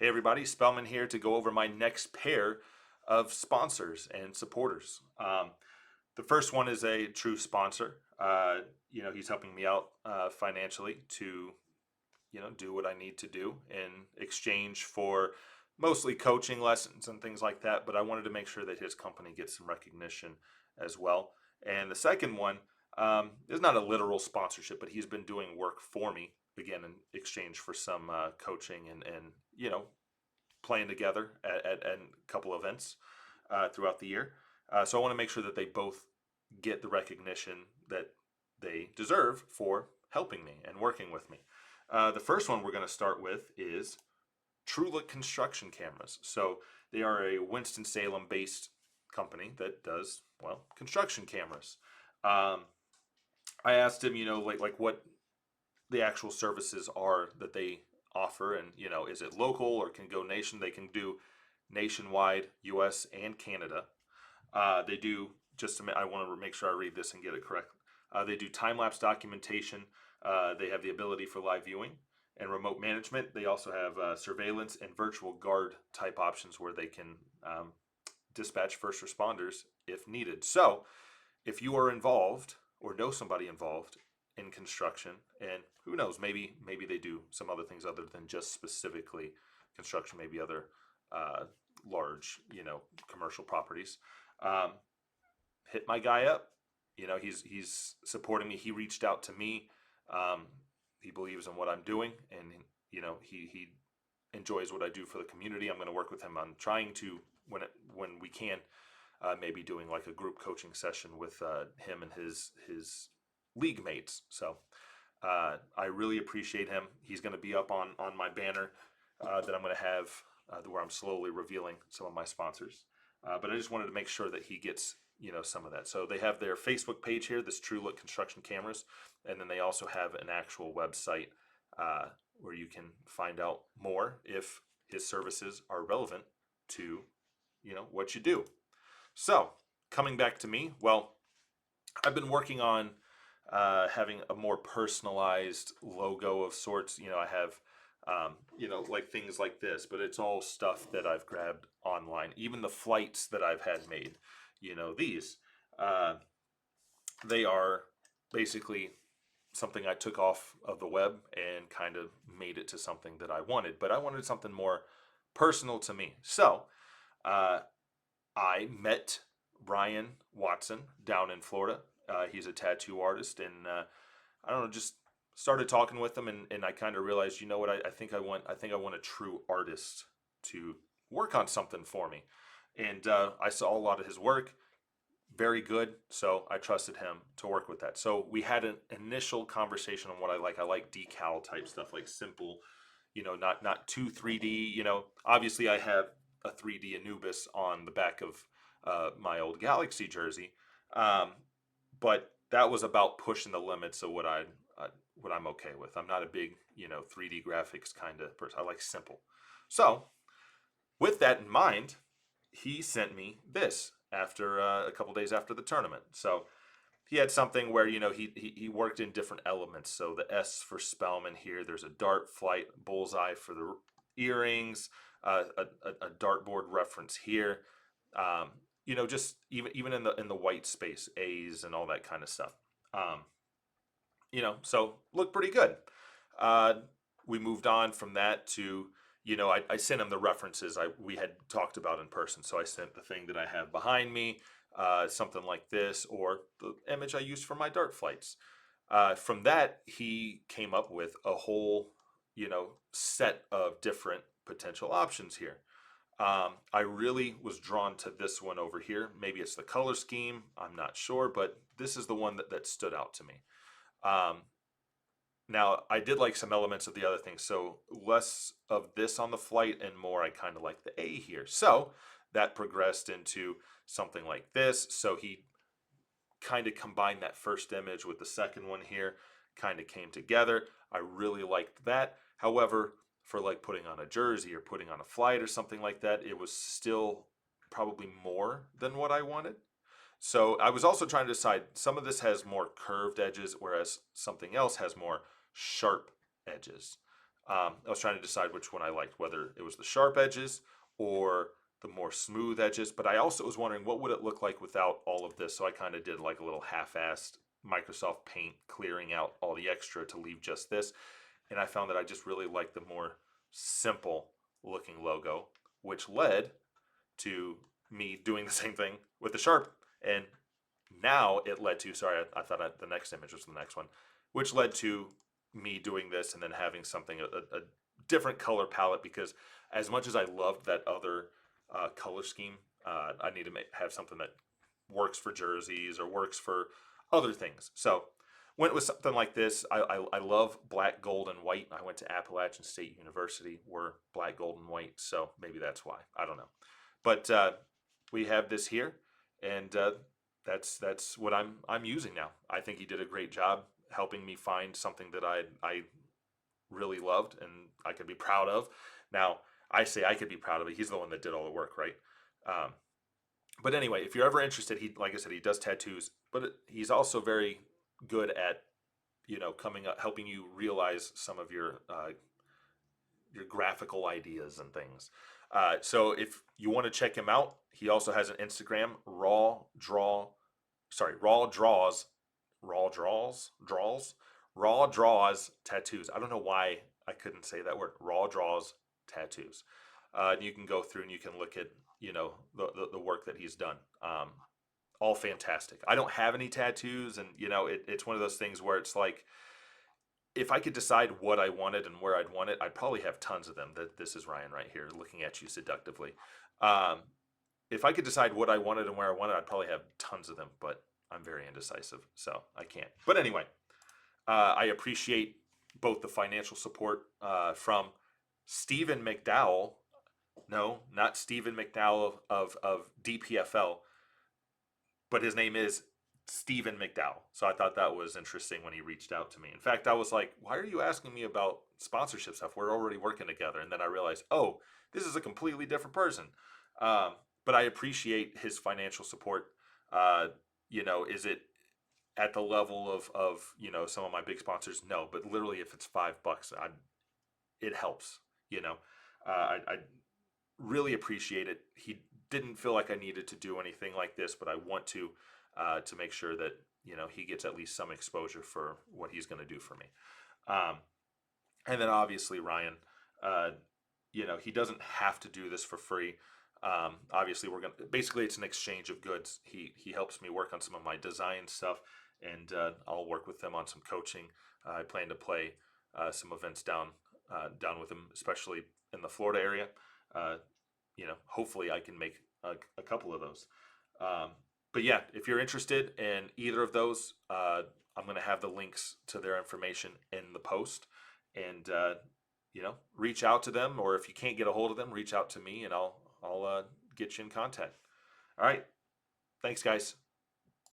Hey everybody, Spellman here to go over my next pair of sponsors and supporters. The first one is a true sponsor. He's helping me out financially to, do what I need to do in exchange for mostly coaching lessons and things like that. But I wanted to make sure that his company gets some recognition as well. And the second one is not a literal sponsorship, but he's been doing work for me again in exchange for some coaching and playing together at a couple events throughout the year. So I want to make sure that they both get the recognition that they deserve for helping me and working with me. The first one we're going to start with is TrueLook construction cameras. So they are a Winston-Salem based company that does, well, construction cameras. I asked him, like what the actual services are that they offer, and is it local or can go nation? They can do nationwide, U.S. and Canada. They do I want to make sure I read this and get it correct. They do time-lapse documentation. They have the ability for live viewing and remote management. They also have surveillance and virtual guard type options where they can dispatch first responders if needed. So if you are involved or know somebody involved in construction, and who knows, maybe they do some other things other than just specifically construction, maybe other large commercial properties, hit my guy up. He's supporting me. He reached out to me. He believes in what I'm doing, and he enjoys what I do for the community. I'm going to work with him on trying to, when we can, maybe doing like a group coaching session with him and his league mates. So I really appreciate him. He's going to be up on my banner that I'm going to have where I'm slowly revealing some of my sponsors. But I just wanted to make sure that he gets some of that. So they have their Facebook page here, this TrueLook Construction Cameras, and then they also have an actual website where you can find out more if his services are relevant to what you do. So coming back to me, well, I've been working on having a more personalized logo of sorts. I have, like things like this, but it's all stuff that I've grabbed online. Even the flights that I've had made, these, they are basically something I took off of the web and kind of made it to something that I wanted. But I wanted something more personal to me. So I met Ryan Watson down in Florida. He's a tattoo artist, and I don't know, just started talking with him, and I kind of realized, what, I think I want a true artist to work on something for me, and I saw a lot of his work, very good, so I trusted him to work with that. So we had an initial conversation on what I like. I like decal type stuff, like simple, not too 3D. Obviously I have a 3D Anubis on the back of my old Galaxy jersey. But that was about pushing the limits of what I'm okay with. I'm not a big 3D graphics kind of person. I like simple. So with that in mind, he sent me this after a couple days after the tournament. So he had something where he worked in different elements. So the S for Spellman here. There's a dart flight bullseye for the earrings. A dartboard reference here. Just even in the white space, A's and all that kind of stuff. So looked pretty good. We moved on from that to, I sent him the references we had talked about in person. So I sent the thing that I have behind me, something like this, or the image I used for my dart flights. From that, he came up with a whole, set of different potential options here. I really was drawn to this one over here. Maybe it's the color scheme, I'm not sure, but this is the one that stood out to me. Now, I did like some elements of the other things, so less of this on the flight and more I kind of like the A here. So that progressed into something like this. So he kind of combined that first image with the second one here, kind of came together. I really liked that. However, for like putting on a jersey or putting on a flight or something like that, it was still probably more than what I wanted. So I was also trying to decide, some of this has more curved edges, whereas something else has more sharp edges. I was trying to decide which one I liked, whether it was the sharp edges or the more smooth edges. But I also was wondering what would it look like without all of this. So I kind of did like a little half-assed Microsoft Paint, clearing out all the extra to leave just this. And I found that I just really liked the more simple looking logo, which led to me doing the same thing with the sharp. And now it led to, sorry, I thought the next image was the next one, which led to me doing this and then having something, a different color palette, because as much as I loved that other color scheme, I need to have something that works for jerseys or works for other things. So went with something like this. I love black, gold, and white. I went to Appalachian State University. We're black, gold, and white, so maybe that's why. I don't know. But we have this here, and that's what I'm using now. I think he did a great job helping me find something that I really loved and I could be proud of. Now I say I could be proud of it. He's the one that did all the work, right? Um, but anyway, if you're ever interested, he, like I said, he does tattoos, but he's also very good at, coming up, helping you realize some of your graphical ideas and things. So if you want to check him out, he also has an Instagram, raw draws, raw draws tattoos. I don't know why I couldn't say that word. Raw draws tattoos. And you can go through and you can look at, the work that he's done. All fantastic. I don't have any tattoos, and it's one of those things where it's like, if I could decide what I wanted and where I'd want it, I'd probably have tons of them. That This is Ryan right here looking at you seductively. Um, if I could decide what I wanted and where I wanted, I'd probably have tons of them, but I'm very indecisive, so I can't. But anyway, I appreciate both the financial support from Steven McDowall. No, not Steven McDowall of DPFL, but his name is Steven McDowall. So I thought that was interesting when he reached out to me. In fact, I was like, why are you asking me about sponsorship stuff? We're already working together. And then I realized, oh, this is a completely different person. But I appreciate his financial support. Is it at the level of some of my big sponsors? No, but literally if it's $5, it helps. I really appreciate it. He didn't feel like I needed to do anything like this, but I want to make sure that he gets at least some exposure for what he's going to do for me. Um, and then obviously Ryan, he doesn't have to do this for free. Obviously, we're gonna basically it's an exchange of goods. He helps me work on some of my design stuff, and I'll work with them on some coaching. I plan to play some events down with him, especially in the Florida area. Uh, hopefully I can make a couple of those. But yeah, if you're interested in either of those, I'm going to have the links to their information in the post, and reach out to them, or if you can't get a hold of them, reach out to me, and I'll get you in contact. All right, thanks, guys.